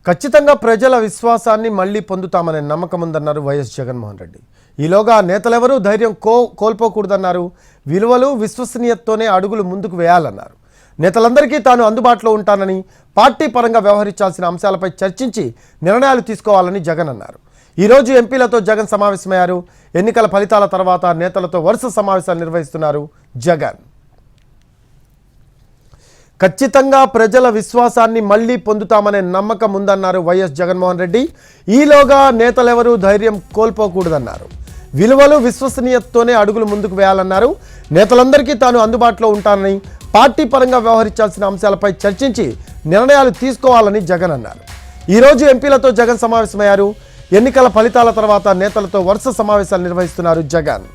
ఖచ్చితంగా ప్రజల విశ్వాసాన్ని మళ్లీ పొందుతామనే నమ్మకం ఉందన్నారు వైఎస్ జగన్మోహన్ రెడ్డి. ఈలోగా నేతలెవరూ ధైర్యం కోల్పోకూడదన్నారు. విలువలు విశ్వసనీయతతోనే అడుగులు ముందుకు వేయాలన్నారు. నేతలందరికీ తాను అందుబాటులో ఉంటానని, పార్టీ పరంగా వ్యవహరించాల్సిన అంశాలపై చర్చించి నిర్ణయాలు తీసుకోవాలని జగన్ అన్నారు. ఈరోజు ఎంపీలతో జగన్ సమావేశమయ్యారు. ఎన్నికల ఫలితాల తర్వాత నేతలతో వరుస సమావేశాలు నిర్వహిస్తున్నారు జగన్. ఖచ్చితంగా ప్రజల విశ్వాసాన్ని మళ్లీ పొందుతామనే నమ్మకం ఉందన్నారు వైఎస్ జగన్మోహన్ రెడ్డి. ఈలోగా నేతలెవరూ ధైర్యం కోల్పోకూడదన్నారు. విలువలు విశ్వసనీయతతోనే అడుగులు ముందుకు వేయాలన్నారు. నేతలందరికీ తాను అందుబాటులో ఉంటానని, పార్టీ పరంగా వ్యవహరించాల్సిన అంశాలపై చర్చించి నిర్ణయాలు తీసుకోవాలని జగన్ అన్నారు. ఈరోజు ఎంపీలతో జగన్ సమావేశమయ్యారు. ఎన్నికల ఫలితాల తర్వాత నేతలతో వరుస సమావేశాలు నిర్వహిస్తున్నారు జగన్.